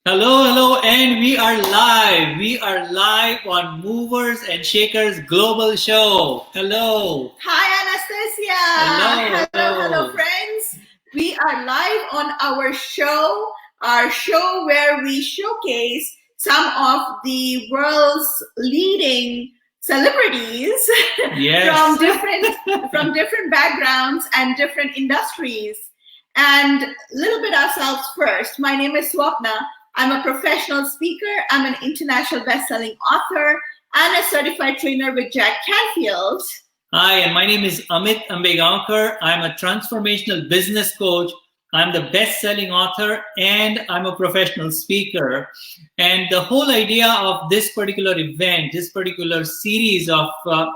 Hello, hello, and we are live. We are live on Movers and Shakers Global Show. Hello. Hi, Anastasia. Hello, friends. We are live on our show where we showcase some of the world's leading celebrities from different backgrounds and different industries. And a little bit ourselves first. My name is Swapna. I'm a professional speaker. I'm an international best-selling author and a certified trainer with Jack Canfield. Hi, and my name is Amit Ambegaonkar. I'm a transformational business coach. I'm the best-selling author, and I'm a professional speaker. And the whole idea of this particular event, this particular series of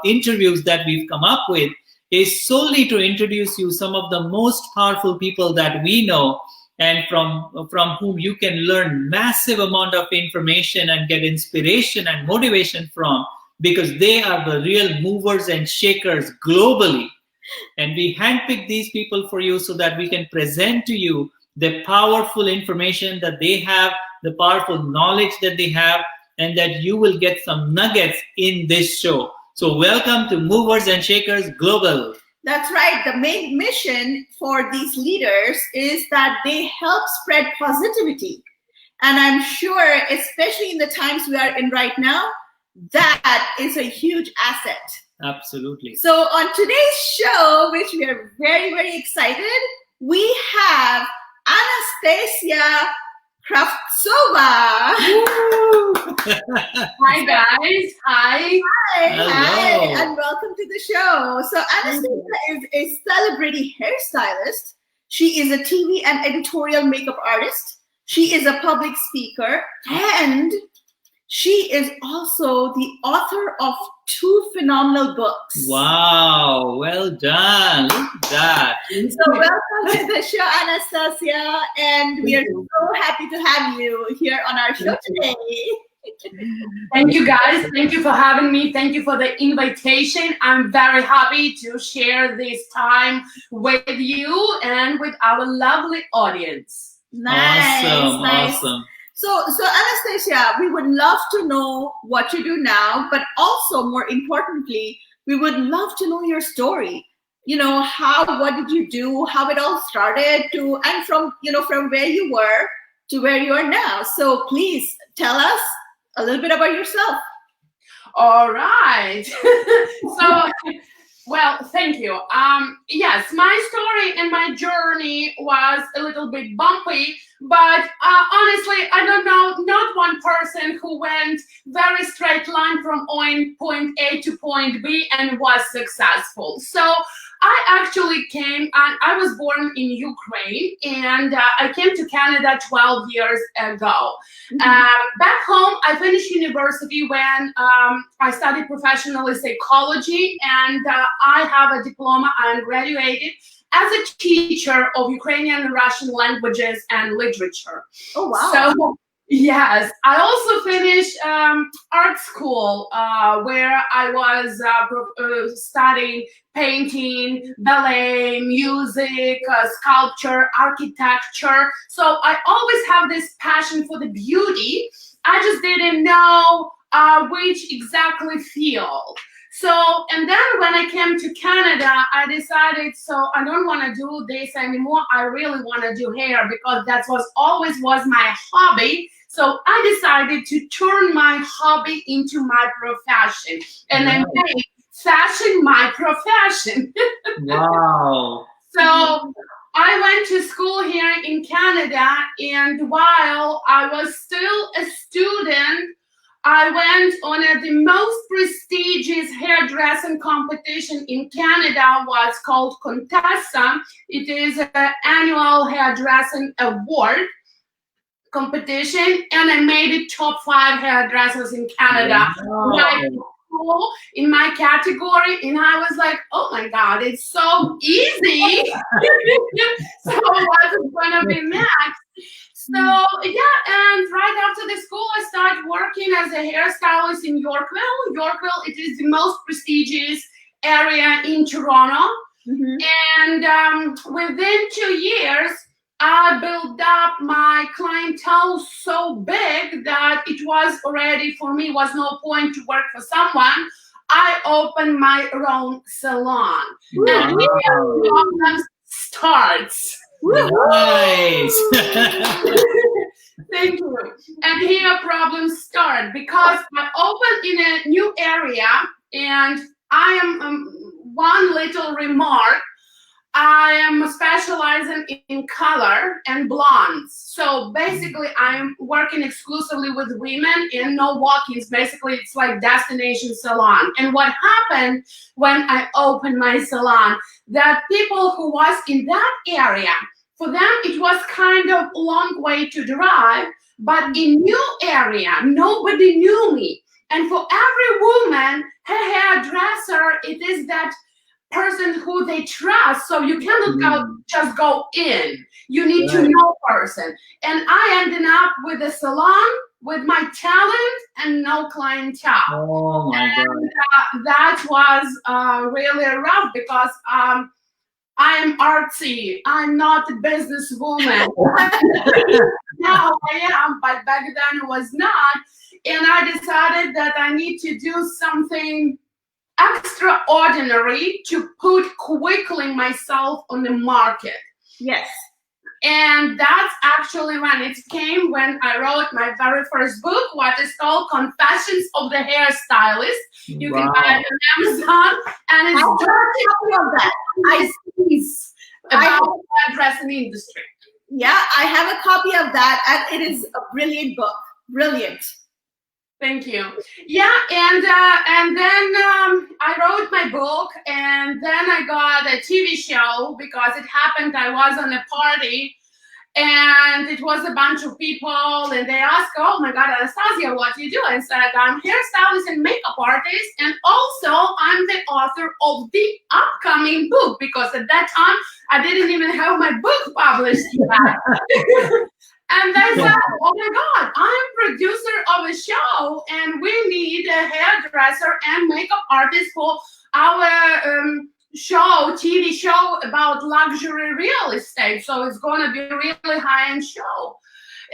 interviews that we've come up with is solely to introduce you some of the most powerful people that we know and from whom you can learn massive amount of information and get inspiration and motivation from, because they are the real movers and shakers globally. And we handpick these people for you so that we can present to you the powerful information that they have, the powerful knowledge that they have, and that you will get some nuggets in this show. So welcome to Movers and Shakers Global. That's right. The main mission for these leaders is that they help spread positivity. And I'm sure, especially in the times we are in right now, that is a huge asset. Absolutely. So on today's show, which we are very, very excited, we have Anastasia Kravtsova. Hi guys. Hi. Hi, and welcome to the show. So Anastasia is a celebrity hairstylist. She is a TV and editorial makeup artist. She is a public speaker, and she is also the author of 2 phenomenal books. Wow, well done. Look at that. So welcome to the show, Anastasia, and we are so happy to have you here on our show today. Thank you guys. Thank you for having me. Thank you for the invitation. I'm very happy to share this time with you and with our lovely audience. Nice. Awesome. So Anastasia, we would love to know what you do now, but also more importantly, we would love to know your story. You know, what did you do, how it all started and from where you were to where you are now. So please tell us a little bit about yourself. All right. Well, thank you. Yes, my story and my journey was a little bit bumpy, but honestly, I don't know, not one person who went very straight line from point A to point B and was successful. So I actually I was born in Ukraine, and I came to Canada 12 years ago. Back home, I finished university when I studied professional psychology, and I have a diploma. I'm graduated as a teacher of Ukrainian and Russian languages and literature. Oh, wow. So, yes, I also finished art school where I was studying painting, ballet, music, sculpture, architecture. So I always have this passion for the beauty. I just didn't know which exactly field. So, and then when I came to Canada, I decided, so I don't want to do this anymore. I really want to do hair because that always was my hobby. So I decided to turn my hobby into my profession, and I made fashion my profession. Wow. So I went to school here in Canada, and while I was still a student, I went on the most prestigious hairdressing competition in Canada. Was called Contessa. It is an annual hairdressing award competition, and I made it top 5 hairdressers in Canada. Wow. In my category, and I was like, oh my God, it's so easy. So what's gonna be next? So yeah, and right after the school, I started working as a hairstylist in Yorkville. Yorkville, it is the most prestigious area in Toronto. And within 2 years, I built up my clientele so big that it was already, for me, was no point to work for someone. I opened my own salon. Wow. And here problem starts. Nice. Thank you. And here problems start because I opened in a new area, and I am one little remark. I am specializing in color and blondes. So basically, I'm working exclusively with women and no walk-ins. Basically, it's like destination salon. And what happened when I opened my salon, that people who was in that area, for them, it was kind of a long way to drive. But in new area, nobody knew me. And for every woman, her hairdresser, it is that person who they trust, so you cannot just go in. You need to know person. And I ended up with a salon with my talent and no clientele. Oh my God. That was really rough because I'm artsy. I'm not a businesswoman. Now I am, but back then I was not. And I decided that I need to do something extraordinary to put quickly myself on the market. Yes. And that's actually when it came, when I wrote my very first book, what is called Confessions of the Hairstylist. You can buy it on Amazon, and it's about the hairdressing industry. Yeah, I have a copy of that, and it is a brilliant book. Brilliant. Thank you. Yeah, and then I wrote my book, and then I got a TV show because it happened. I was on a party, and it was a bunch of people, and they asked, "Oh my God, Anastasia, what do you do?" I said, "I'm hairstylist and makeup artist, and also I'm the author of the upcoming book," because at that time I didn't even have my book published yet. And they said, "Oh my God, I'm producer of a show, and we need a hairdresser and makeup artist for our show, TV show about luxury real estate. So it's going to be a really high-end show."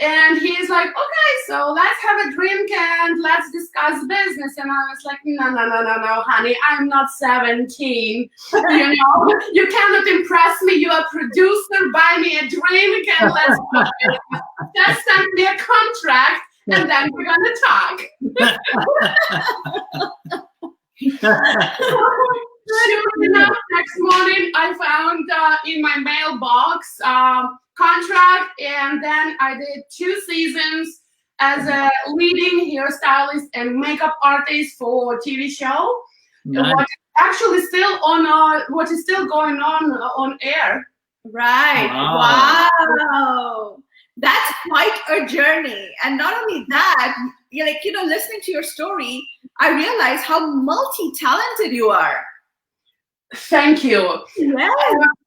And he's like, "Okay, so let's have a drink and let's discuss business." And I was like, no, honey, I'm not 17. You know, you cannot impress me. You're a producer. Buy me a drink and let's go. Just send me a contract and then we're going to talk. Sure enough, next morning I found in my mailbox contract, and then I did 2 seasons as a leading hairstylist and makeup artist for a TV show. Nice. What actually still on what is still going on air. Right. Wow. That's quite a journey. And not only that, you're like, listening to your story, I realize how multi-talented you are. Thank you. Yes.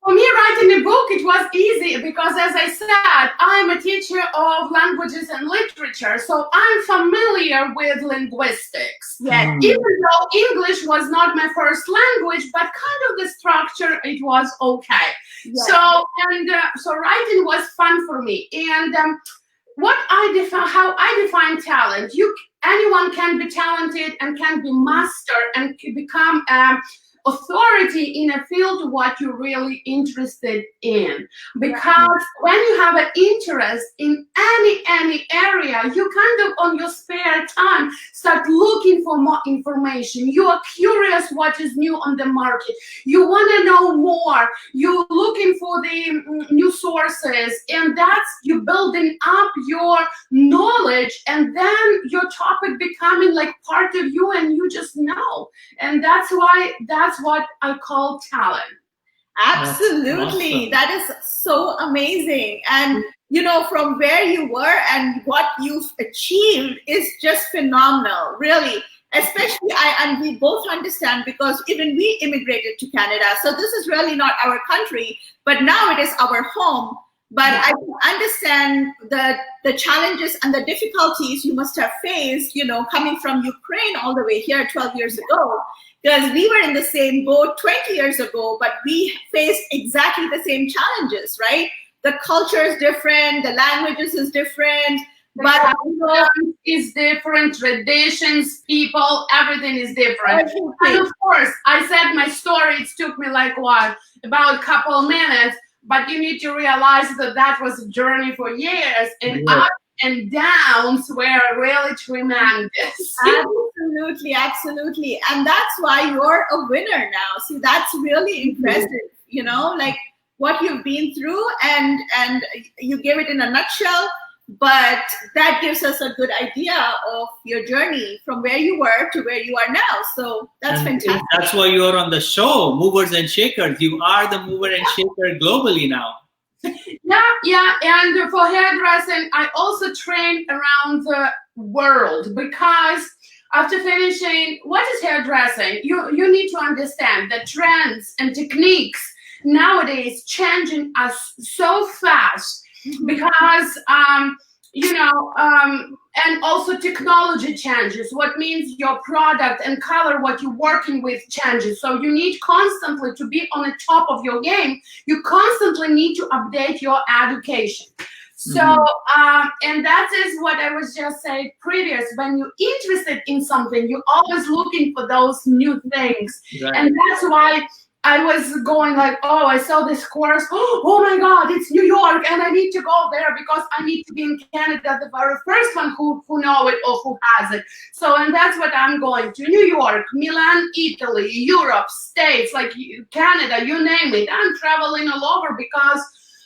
For me, writing a book, it was easy because, as I said, I'm a teacher of languages and literature, so I'm familiar with linguistics. Yes. Even though English was not my first language, but kind of the structure, it was okay. Yes. So writing was fun for me. And how I define talent, anyone can be talented and can be master and can become authority in a field what you're really interested in, because when you have an interest in any area, you kind of on your spare time start looking for more information. You are curious what is new on the market. You want to know more. You're looking for the new sources, and that's you building up your knowledge, and then your topic becoming like part of you, and you just know. And that's what I call talent. Absolutely. Awesome. That is so amazing. And, from where you were and what you've achieved is just phenomenal, really. Especially, and we both understand, because even we immigrated to Canada. So this is really not our country, but now it is our home. But I can understand the challenges and the difficulties you must have faced, coming from Ukraine all the way here 12 years ago. Because we were in the same boat 20 years ago, but we faced exactly the same challenges, right? the culture is different, the languages is different, but is different, traditions, people, everything is different. And of course, I said my story, it took me like what, about a couple minutes, but you need to realize that that was a journey for years, and ups and downs were really tremendous. Absolutely, absolutely. And that's why you're a winner now. See, that's really impressive, you know, like what you've been through, and you gave it in a nutshell, but that gives us a good idea of your journey from where you were to where you are now. So that's fantastic. That's why you're on the show, Movers and Shakers. You are the mover and shaker globally now. Yeah. And for hairdressing, I also train around the world, because after finishing, what is hairdressing? You need to understand the trends and techniques nowadays changing us so fast, because and also technology changes, what means your product and color, what you're working with changes. So you need constantly to be on the top of your game. You constantly need to update your education. So, and that is what I was just saying previous. When you're interested in something, you're always looking for those new things. Right. And that's why I was going like, oh, I saw this course. Oh my God, it's New York, and I need to go there because I need to be in Canada, the very first one who know it or who has it. So, and that's what I'm going to. New York, Milan, Italy, Europe, States, like Canada, you name it. I'm traveling all over because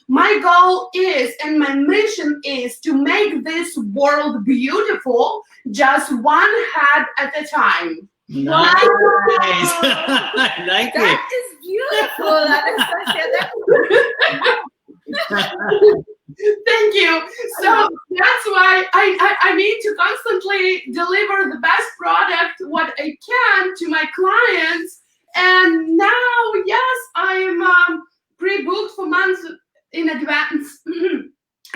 my goal is, and my mission is, to make this world beautiful, just one head at a time. Nice. I like it. That is beautiful, Anastasia. Thank you. So that's why I need to constantly deliver the best product, what I can, to my clients. And now, yes, I'm pre-booked for months in advance.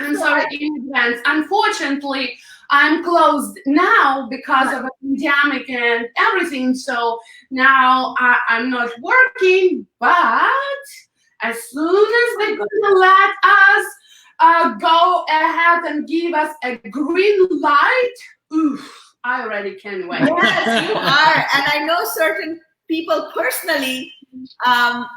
I'm sorry, in advance. Unfortunately, I'm closed now because of a pandemic and everything. So now I'm not working, but as soon as they're gonna let us go ahead and give us a green light, oof, I already can't wait. Yes, you are. And I know certain people personally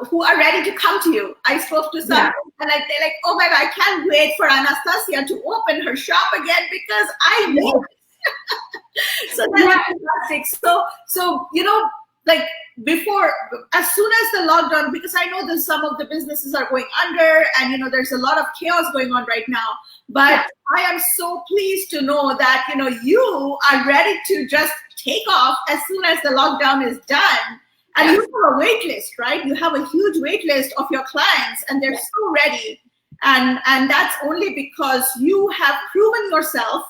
who are ready to come to you. I spoke to some, and they're like, oh my God, I can't wait for Anastasia to open her shop again because I need it. So that's fantastic. So, you know, like before, as soon as the lockdown, because I know that some of the businesses are going under, and, you know, there's a lot of chaos going on right now, but I am so pleased to know that, you know, you are ready to just take off as soon as the lockdown is done. And you have a wait list, right? You have a huge wait list of your clients, and they're so ready. And that's only because you have proven yourself.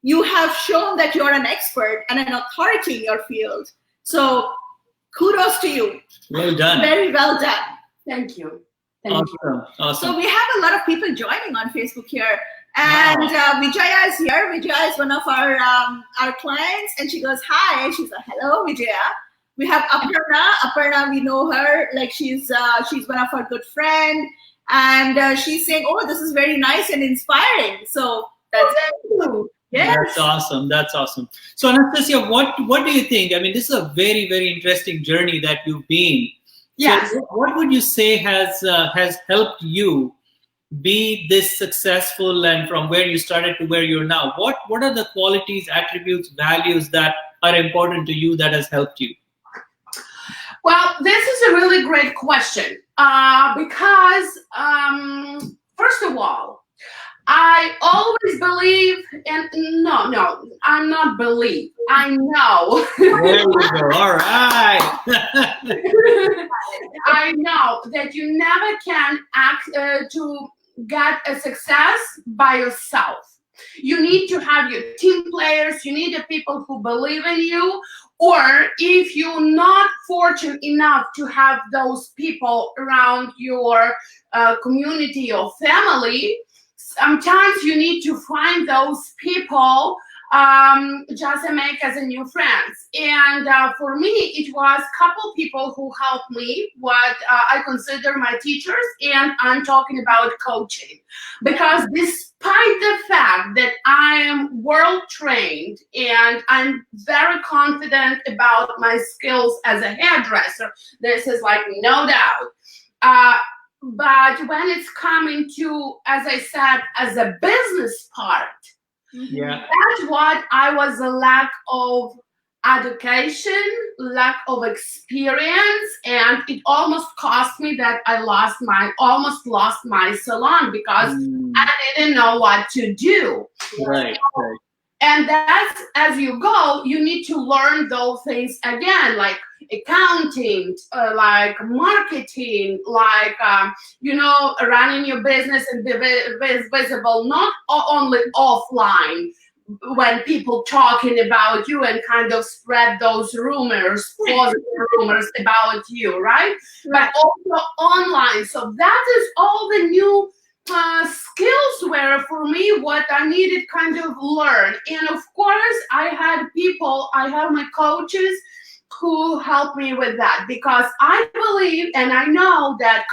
You have shown that you're an expert and an authority in your field. So kudos to you. Well done. Very well done. Thank you. Awesome. So we have a lot of people joining on Facebook here. And Vijaya is here. Vijaya is one of our clients, and she goes, hi. She says, hello, Vijaya. We have Aparna. Aparna, we know her, like she's one of our good friend, and she's saying, oh, this is very nice and inspiring. So that's yes. That's awesome. That's awesome. So Anastasia, what do you think? I mean, this is a very, very interesting journey that you've been. Yes. So what would you say has helped you be this successful, and from where you started to where you're now? What are the qualities, attributes, values that are important to you that has helped you? Well, this is a really great question because, first of all, I always believe, and no, I'm not believe, I know. There we go, all right. I know that you never can act to get a success by yourself. You need to have your team players, you need the people who believe in you. Or if you're not fortunate enough to have those people around your community or family, sometimes you need to find those people just make as a new friends. And for me, it was a couple people who helped me, what I consider my teachers, and I'm talking about coaching. Because despite the fact that I am world trained and I'm very confident about my skills as a hairdresser, this is like no doubt. But when it's coming to, as I said, as a business part, that's what I was a lack of education, lack of experience, and it almost cost me that I almost lost my salon because I didn't know what to do. Right. And that's, as you go, you need to learn those things again, like accounting, like marketing, like, running your business and be visible, not only offline, when people talking about you and kind of spread those rumors, positive rumors about you, right? But also online. So that is all the new skills were for me what I needed kind of learn. And of course, I have my coaches who helped me with that, because I believe and I know that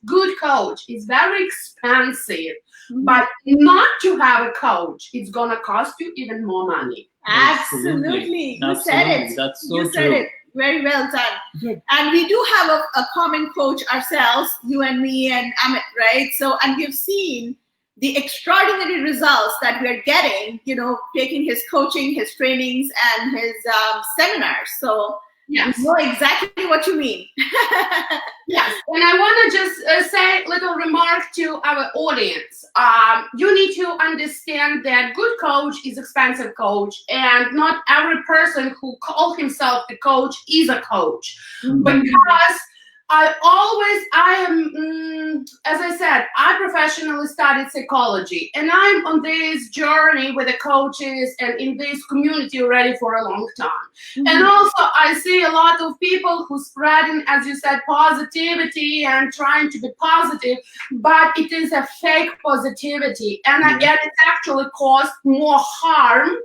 good coach is very expensive, but not to have a coach, it's gonna cost you even more money. Absolutely. You said it. That's so you true. said it. Very well done. Good. And we do have a common coach ourselves, you and me and Amit, right? So, and we've seen the extraordinary results that we're getting, taking his coaching, his trainings, and his seminars. So, Yes. we know exactly what you mean. Yes, and I want to just say a little remark to our audience. You need to understand that good coach is expensive coach, and not every person who calls himself a coach is a coach. Because I am, as I said, I professionally studied psychology, and I'm on this journey with the coaches and in this community already for a long time. And also I see a lot of people who spreading, as you said, positivity and trying to be positive, but it is a fake positivity, and again, it actually caused more harm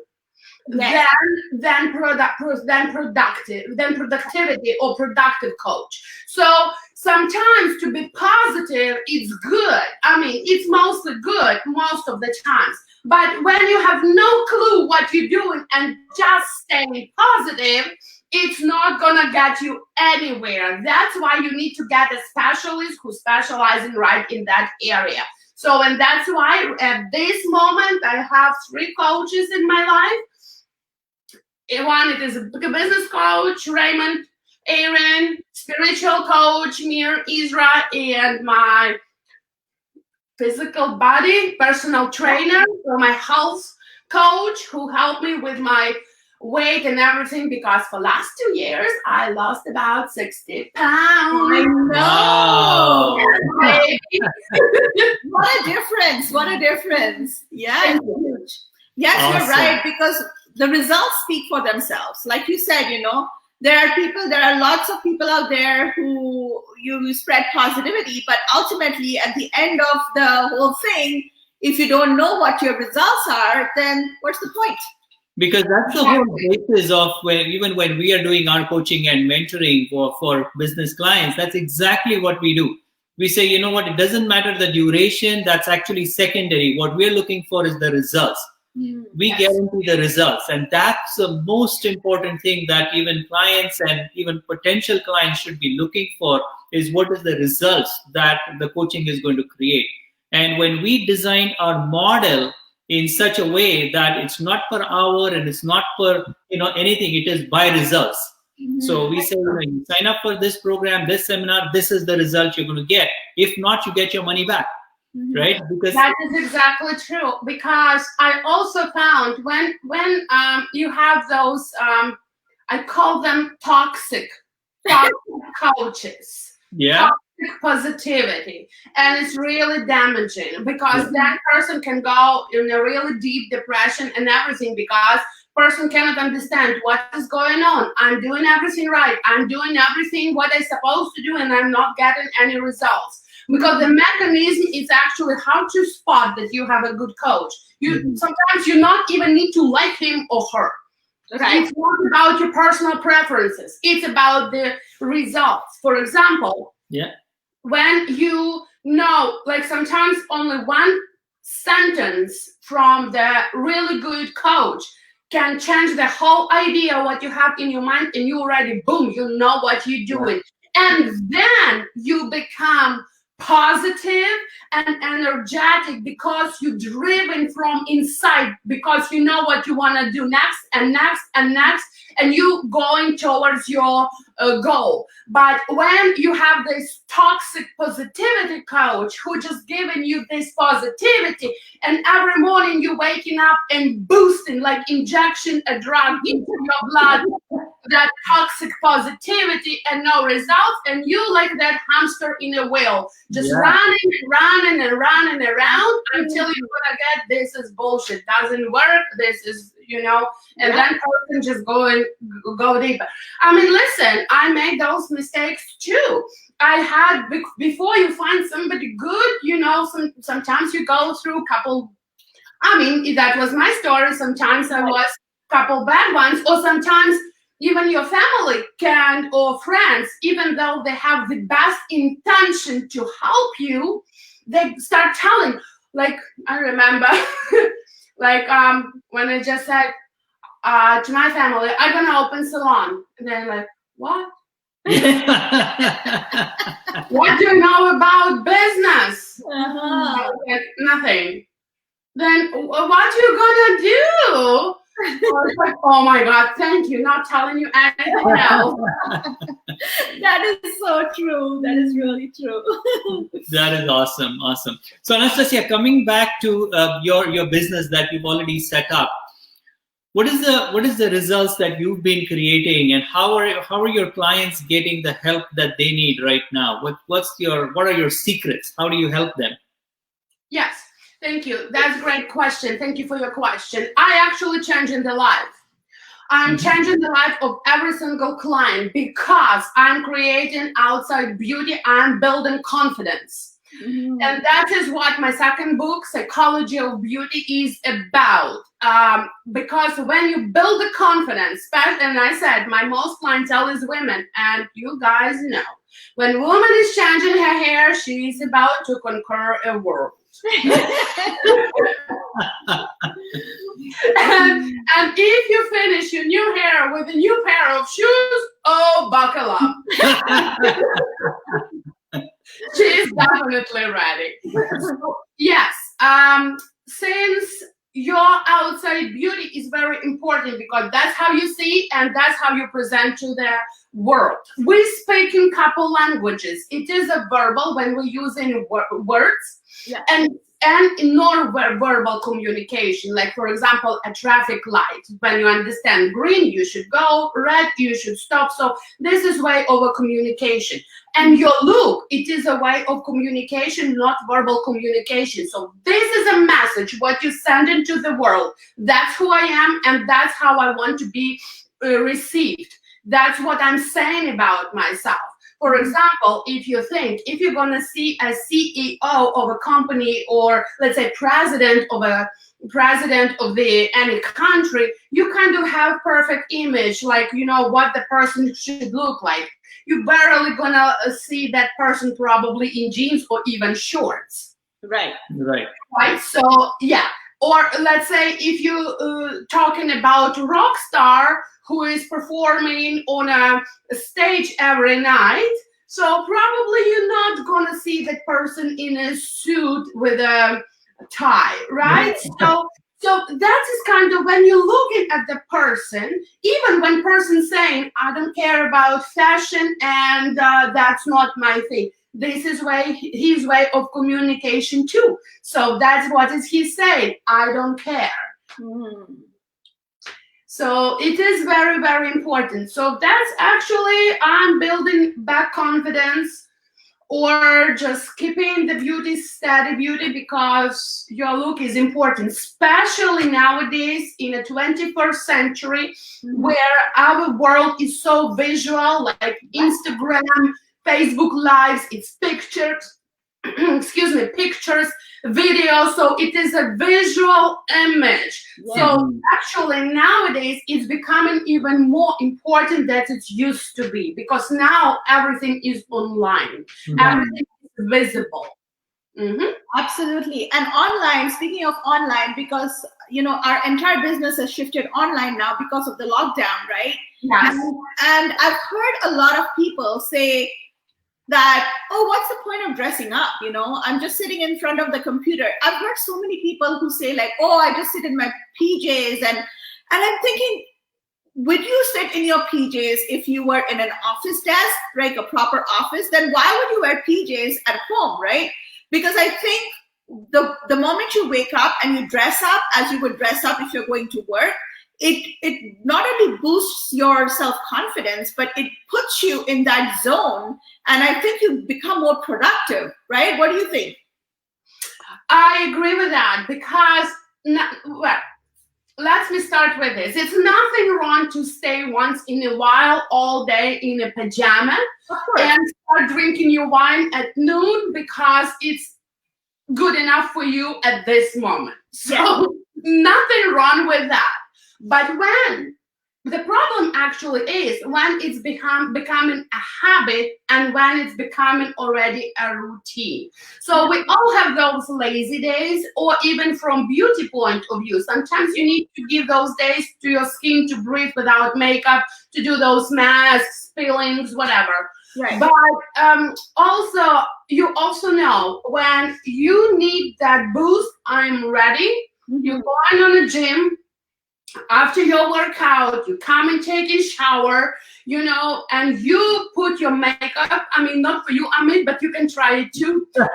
than productivity or productive coach. So sometimes to be positive, it's good. I mean, it's mostly good most of the times. But when you have no clue what you're doing and just staying positive, it's not gonna get you anywhere. That's why you need to get a specialist who specializes right in that area. So, and that's why at this moment I have 3 coaches in my life. One, it is a business coach, Raymond, Aaron, spiritual coach, Mir, Isra, and my physical body, personal trainer, or my health coach, who helped me with my weight and everything, because for last 2 years, I lost about 60 pounds. I know. Wow. What a difference. What a difference. Yeah, it's huge. Yes, Awesome. You're right, because the results speak for themselves. Like you said, there are lots of people out there who you spread positivity, but ultimately at the end of the whole thing, if you don't know what your results are, then what's the point? Because that's the whole basis of even when we are doing our coaching and mentoring for business clients, that's exactly what we do. We say, you know what, it doesn't matter the duration, that's actually secondary. What we're looking for is the results. We guarantee the results, and that's the most important thing that even clients and even potential clients should be looking for, is what is the results that the coaching is going to create. And when we design our model in such a way that it's not per hour and it's not per anything, it is by results. So we say, you sign up for this program, this seminar, this is the result you're going to get. If not, you get your money back. Right? Because that is exactly true. Because I also found when you have those, I call them toxic coaches. Yeah. Toxic positivity, and it's really damaging, because that person can go in a really deep depression and everything, because person cannot understand what is going on. I'm doing everything right. I'm doing everything what I'm supposed to do, and I'm not getting any results. because the mechanism is actually how to spot that you have a good coach. Sometimes you not even need to like him or her. Okay. It's not about your personal preferences. It's about the results. For example, when you know, like sometimes only one sentence from the really good coach can change the whole idea what you have in your mind, and you already, boom, you know what you're doing. And then you become positive and energetic because you're driven from inside, because you know what you want to do next and next and next, and you going towards your goal. But when you have this toxic positivity coach who just giving you this positivity, and every morning you waking up and boosting, like injection a drug into your blood, that toxic positivity and no results, and you like that hamster in a wheel, just running and running and running around until you're gonna get, this is bullshit, doesn't work, this is, and then person just go deeper. I mean, listen, I made those mistakes too. I had, before you find somebody good, sometimes you go through a couple, I mean, that was my story. Sometimes I was a couple bad ones, or sometimes even your family or friends, even though they have the best intention to help you, they start telling, like, I remember, like, when I just said to my family, I'm gonna open salon. And they're like, what? What do you know about business? Like, nothing. Then what you gonna do? Like, oh my God, thank you, not telling you anything else. That is so true. That is really true. That is awesome. So Anastasia, coming back to your business that you've already set up, what is the results that you've been creating, and how are your clients getting the help that they need right now? What are your secrets? How do you help them? Yes. Thank you. That's a great question. Thank you for your question. I actually changing the life. I'm changing the life of every single client because I'm creating outside beauty. I'm building confidence. And that is what my second book, Psychology of Beauty, is about. Because when you build the confidence, and I said my most clientele is women, and you guys know, when a woman is changing her hair, she's about to conquer a world. and if you finish your new hair with a new pair of shoes, oh, buckle up. She's definitely ready. So, yes, since your outside beauty is very important, because that's how you see and that's how you present to the world. We speak in couple languages. It is a verbal when we're using words, and non-verbal communication. Like, for example, a traffic light. When you understand green, you should go, red, you should stop. So this is way of a communication. And your look, it is a way of communication, not verbal communication. So this is a message, what you send into the world. That's who I am, and that's how I want to be received. That's what I'm saying about myself. For example, if you're going to see a CEO of a company, or let's say president of any country, you kind of have perfect image, like, what the person should look like. You're barely going to see that person probably in jeans or even shorts. Right. So, yeah. Or let's say if you're talking about a rock star who is performing on a stage every night, so probably you're not going to see that person in a suit with a tie, right? So that is kind of when you're looking at the person, even when person's saying, I don't care about fashion and that's not my thing. This is his way of communication too. So that's what is he saying? I don't care. So it is very, very important. So that's actually, I'm building back confidence, or just keeping the beauty, steady beauty, because your look is important, especially nowadays in the 21st century, where our world is so visual, like Instagram, Facebook Lives, it's pictures. excuse me, pictures, video, so it is a visual image. So actually nowadays it's becoming even more important than it used to be, because now everything is online, everything is visible. Absolutely. And online, speaking of online, because our entire business has shifted online now because of the lockdown, right? Yes. And I've heard a lot of people say that, oh, what's the point of dressing up? I'm just sitting in front of the computer. I've heard so many people who say like, oh, I just sit in my PJs. And I'm thinking, would you sit in your PJs if you were in an office desk, like a proper office? Then why would you wear PJs at home, right? Because I think the moment you wake up and you dress up as you would dress up if you're going to work, it not only boosts your self-confidence, but it puts you in that zone. And I think you become more productive, right? What do you think? I agree with that, because, well, let me start with this. It's nothing wrong to stay once in a while all day in a pajama and start drinking your wine at noon because it's good enough for you at this moment. So nothing wrong with that. But when the problem actually is when it's becoming a habit and when it's becoming already a routine. So we all have those lazy days, or even from beauty point of view, sometimes you need to give those days to your skin to breathe without makeup, to do those masks, peelings, whatever. Right. But also, you also know when you need that boost, I'm ready. You're going on a gym. After your workout, you come and take a shower, and you put your makeup. I mean, not for you, Amit, but you can try it too. And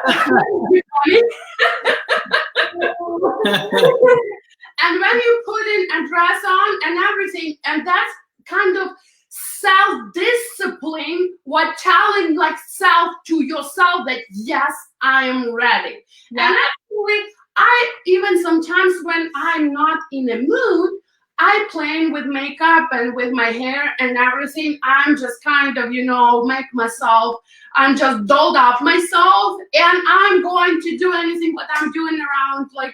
when you put in a dress on and everything, and that's kind of self-discipline, what telling like self to yourself that yes, I am ready. And actually, I even sometimes when I'm not in a mood, I playing with makeup and with my hair and everything. I'm just kind of, make myself, I'm just dolled up myself, and I'm going to do anything what I'm doing around like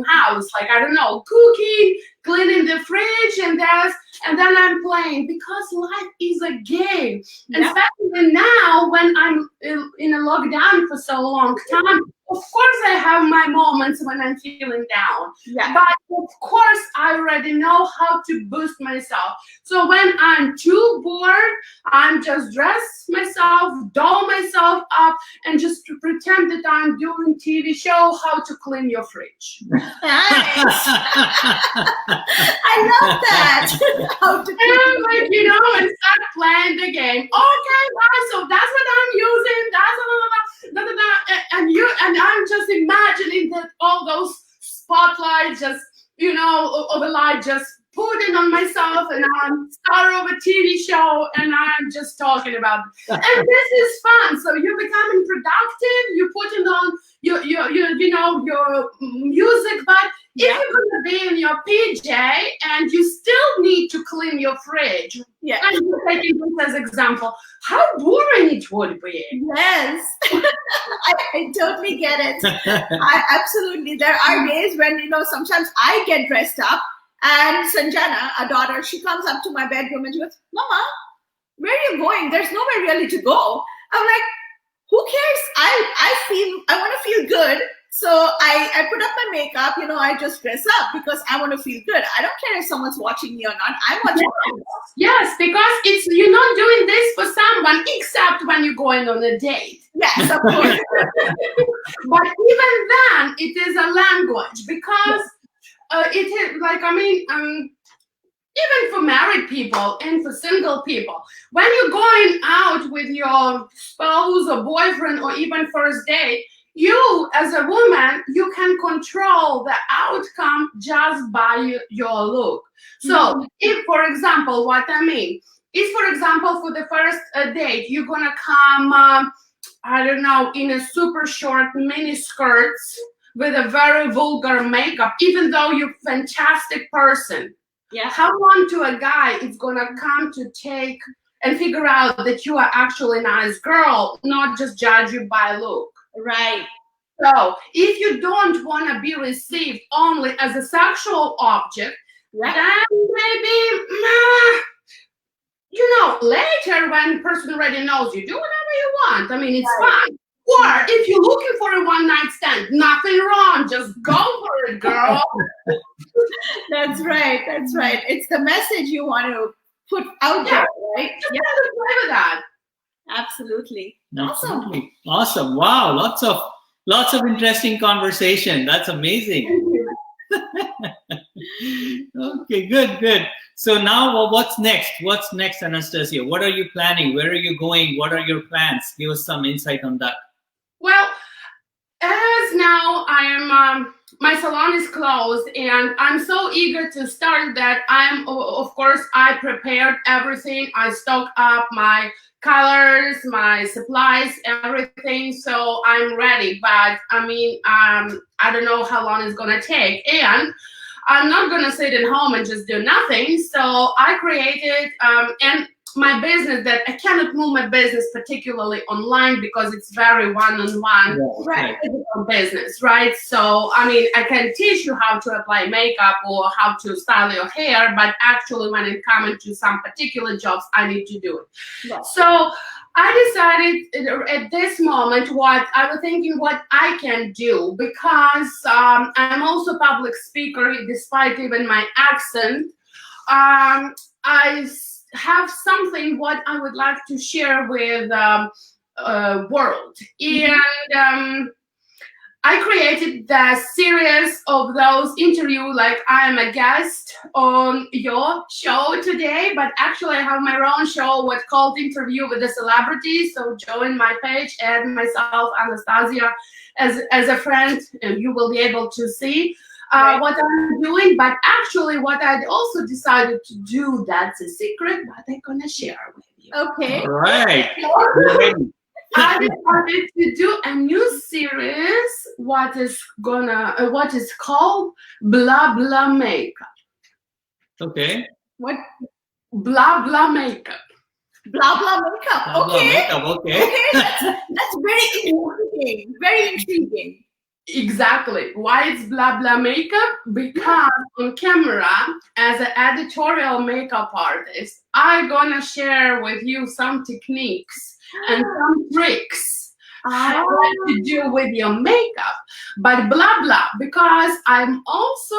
house, like, I don't know, cooking, cleaning the fridge, and then I'm playing, because life is a game. And especially now when I'm in a lockdown for so long time, of course I have my moments when I'm feeling down. But of course I already know how to boost myself. So when I'm too bored, I'm just dress myself, doll myself up, and just to pretend that I'm doing TV show how to clean your fridge. Nice. I love that. And start playing the game. Okay, right, so that's what I'm using. And I'm just imagining that all those spotlights just, of a light just putting on myself, and I'm star of a TV show, and I'm just talking about it. And this is fun. So you're becoming productive. You're putting on your music, but if you're gonna be in your PJ and you still need to clean your fridge, and you're taking this as example, how boring it would be. Yes, I totally get it. Absolutely. There are days when, sometimes I get dressed up, and Sanjana, our daughter, she comes up to my bedroom and she goes, Mama, where are you going? There's nowhere really to go. I'm like, who cares? I want to feel good. So I put up my makeup, I just dress up because I want to feel good. I don't care if someone's watching me or not. I'm watching. Yes, because you're not doing this for someone except when you're going on a date. Yes, of course. But even then, it is a language, because it is like, even for married people and for single people, when you're going out with your spouse or boyfriend or even first date, you as a woman, you can control the outcome just by your look. So if, for example, what I mean is, for example, for the first date, you're gonna come, I don't know, in a super short mini skirts with a very vulgar makeup, even though you're a fantastic person. Yeah. How long to a guy is gonna come to take and figure out that you are actually a nice girl, not just judge you by look? Right. So if you don't want to be received only as a sexual object, Right. then maybe, later when the person already knows you, do whatever you want. I mean, it's fine. Or if you're looking for a one-night stand, nothing wrong. Just go for it, girl. That's right. That's right. It's the message you want to put out there, right? Just play with that. Absolutely. Absolutely. Awesome. Wow. Lots of interesting conversation. That's amazing. Okay, good. So now what's next? What's next, Anastasia? What are you planning? Where are you going? What are your plans? Give us some insight on that. Well, as now my salon is closed and I'm so eager to start that I prepared everything. I stocked up my colors, my supplies, everything. So I'm ready, but I mean, I don't know how long it's gonna take. And I'm not gonna sit at home and just do nothing. So I created, and my business that I cannot move my business particularly online because it's very one-on-one business, right? So, I mean, I can teach you how to apply makeup or how to style your hair, but actually when it comes to some particular jobs, I need to do it. Right. So I decided at this moment what I can do, because I'm also a public speaker despite even my accent. I have something what I would like to share with world. And I created the series of those interviews, like I am a guest on your show today, but actually I have my own show what's called Interview with a Celebrity. So join my page, add myself, Anastasia, as a friend, and you will be able to see what I'm doing. But actually what I'd also decided to do, that's a secret, but I'm gonna share with you. Okay. All right. I decided to do a new series, what is called Blah Blah Makeup. Okay. What? Blah Blah Makeup. Blah blah makeup. Blah, blah, Okay. makeup, okay. Okay. That's very intriguing. Very intriguing. Exactly. Why it's Blah Blah Makeup? Because on camera, as an editorial makeup artist, I'm gonna share with you some techniques and some tricks what to do with your makeup. But blah blah, because I'm also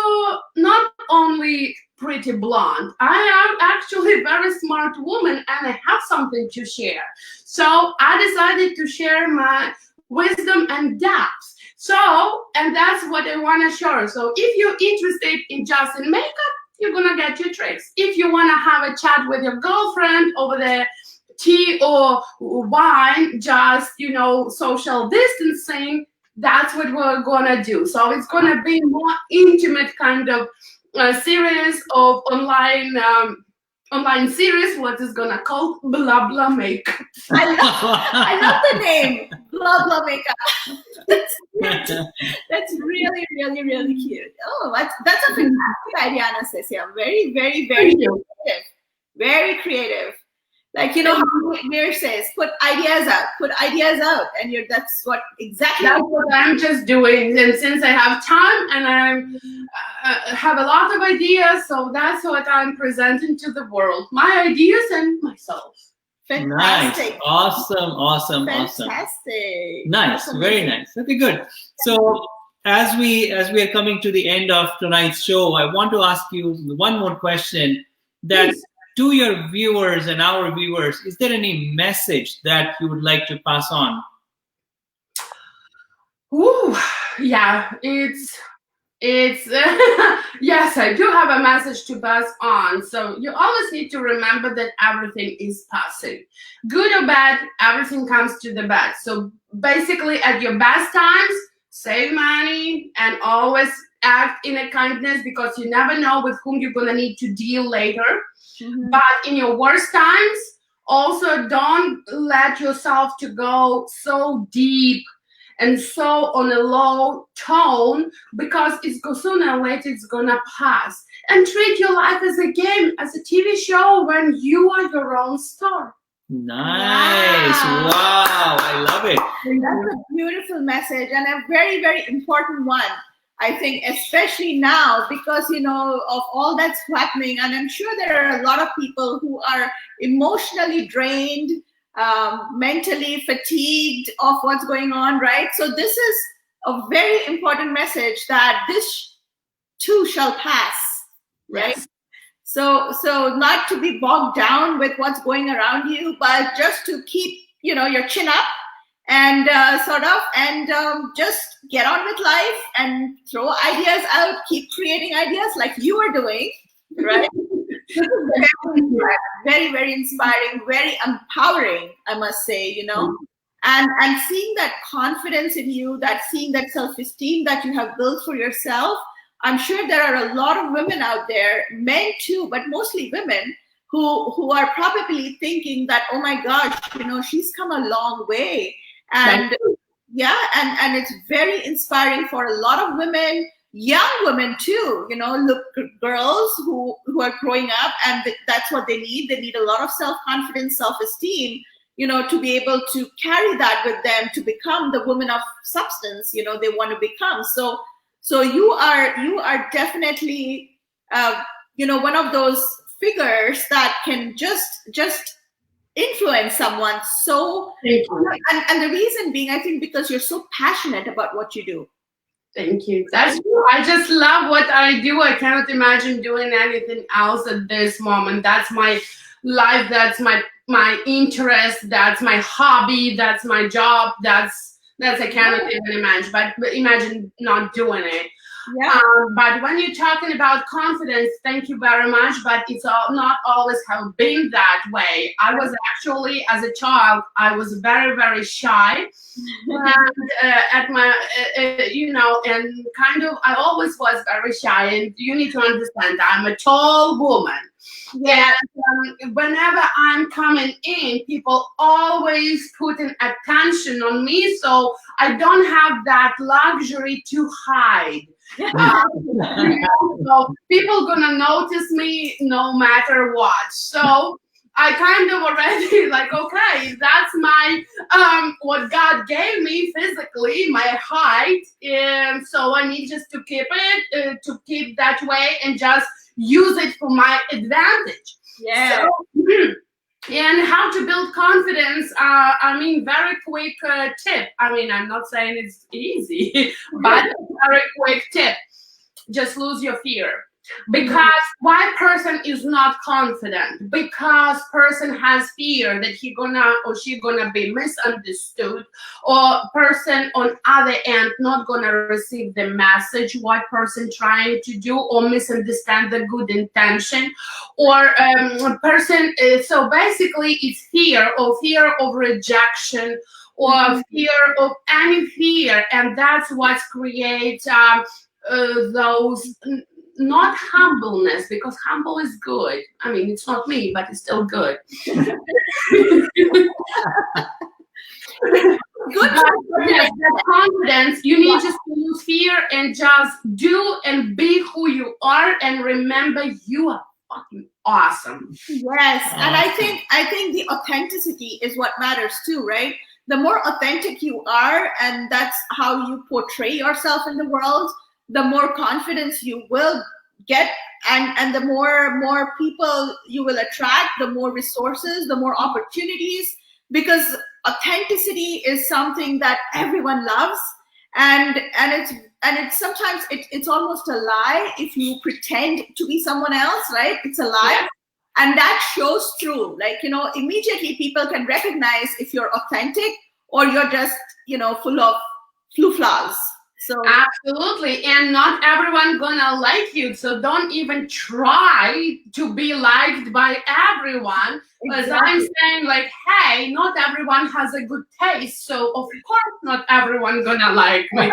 not only pretty blonde, I am actually a very smart woman and I have something to share. So I decided to share my wisdom and depth. So, and that's what I want to share. So if you're interested in just in makeup, you're gonna get your tricks. If you want to have a chat with your girlfriend over the tea or wine, just, social distancing, that's what we're gonna do. So it's gonna be more intimate kind of series of online series, what is gonna call Blah Blah Makeup. I love the name Blah Blah Makeup. That's really, really, really cute. Oh, that's a fantastic idea, Anastasia. Very, very, very creative. Very creative. Like, how Mir says, put ideas out, and that's what I'm just doing. And since I have time and I have a lot of ideas, so that's what I'm presenting to the world. My ideas and myself. Fantastic. Nice. Awesome. Fantastic. Nice. Very nice. Okay, good. So as we are coming to the end of tonight's show, I want to ask you one more question. That to your viewers and our viewers, is there any message that you would like to pass on? Ooh, yeah, it's yes, I do have a message to pass on. So you always need to remember that everything is passing. Good or bad, everything comes to the best. So basically at your best times, save money and always act in a kindness, because you never know with whom you're gonna need to deal later. Mm-hmm. But in your worst times, also don't let yourself to go so deep and so on a low tone, because sooner or later it's gonna pass. And treat your life as a game, as a TV show when you are your own star. Nice. Wow. I love it. That's a beautiful message and a very, very important one. I think, especially now, because, you know, of all that's happening, and I'm sure there are a lot of people who are emotionally drained, mentally fatigued of what's going on, right? So this is a very important message that this too shall pass, right? Yes. So not to be bogged down with what's going around you, but just to keep, you know, your chin up and just get on with life and throw ideas out, keep creating ideas like you are doing, right? Very, very inspiring, very empowering, I must say, you know. And seeing that confidence in you, seeing that self-esteem that you have built for yourself, I'm sure there are a lot of women out there, men too, but mostly women, who are probably thinking that, oh my gosh, you know, she's come a long way. And yeah, and it's very inspiring for a lot of women, young women too, you know, look, girls who are growing up, and that's what they need. They need a lot of self-confidence, self-esteem, you know, to be able to carry that with them to become the woman of substance, you know, they want to become. So you are definitely, you know, one of those figures that can just influence someone. So, and the reason being, I think, because you're so passionate about what you do. Thank you. That's true. I just love what I do. I cannot imagine doing anything else at this moment. That's my life. That's my interest. That's my hobby. That's my job. That's I cannot even imagine. But imagine not doing it. Yeah. But when you're talking about confidence, thank you very much. But it's not always have been that way. I was actually, as a child, I was very, very shy, and at my, you know, and kind of, I always was very shy. And you need to understand, I'm a tall woman. Yeah. And whenever I'm coming in, people always putting attention on me, so I don't have that luxury to hide. So people gonna notice me no matter what. So I kind of already like, okay, that's my what God gave me physically, my height, and so I need just to keep it, to keep that way, and just use it for my advantage. Yeah. So, and how to build confidence, I mean, very quick tip. I mean, I'm not saying it's easy, but very quick tip. Just lose your fear. Because why person is not confident? Because person has fear that he gonna or she gonna be misunderstood, or person on other end not gonna receive the message what person trying to do, or misunderstand the good intention, or person. So basically, it's fear of rejection, or fear of any fear, and that's what creates those. Not humbleness, because humble is good. I mean, it's not me, but it's still good. Good. Yes, that confidence, you need just to lose fear and just do and be who you are, and remember you are fucking awesome. Yes, and I think the authenticity is what matters too, right? The more authentic you are, and that's how you portray yourself in the world, the more confidence you will get, and the more people you will attract, the more resources, the more opportunities, because authenticity is something that everyone loves, and it's sometimes it's almost a lie if you pretend to be someone else, right? It's a lie. Yeah. And that shows through, like, you know, immediately people can recognize if you're authentic or you're just, you know, full of flaws. So absolutely, and not everyone gonna like you, so don't even try to be liked by everyone. Because exactly. I'm saying, like, hey, not everyone has a good taste, so of course not everyone gonna like me.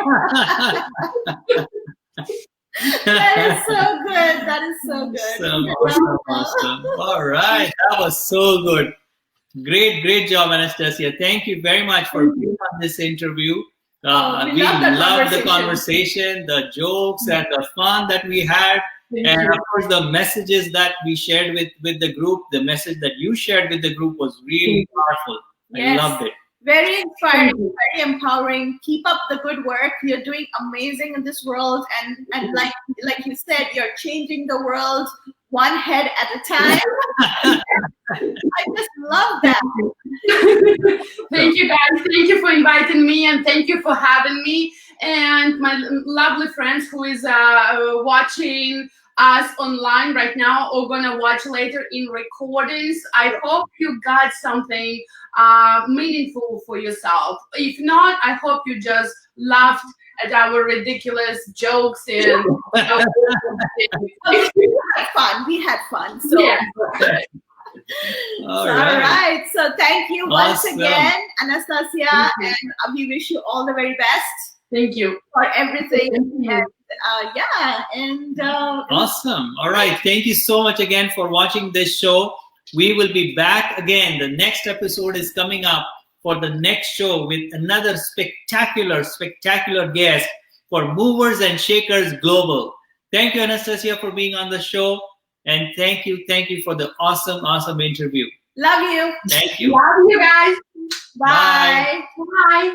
That is so good. That is so good. Awesome. All right, that was so good. Great job, Anastasia. Thank you very much for being on this interview. We love the conversation, the jokes, and the fun that we had. And of course, the messages that we shared with the group, the message that you shared with the group was really powerful. Yes. I loved it. Very inspiring, very empowering. Keep up the good work. You're doing amazing in this world, and like you said, you're changing the world one head at a time. I just love that. Thank you guys. Thank you for inviting me, and thank you for having me. And my lovely friends who is watching us online right now or gonna watch later in recordings. I hope you got something meaningful for yourself. If not, I hope you just laughed at our ridiculous jokes and we had fun. So yeah. All right. So thank you once Awesome. again, Anastasia, and we wish you all the very best. Thank you for everything. Thank you. And Awesome. All right. Thank you so much again for watching this show. We will be back again. The next episode is coming up for the next show with another spectacular guest for Movers and Shakers Global. Thank you, Anastasia, for being on the show. And thank you for the awesome interview. Love you. Thank you. Love you guys. Bye. Bye.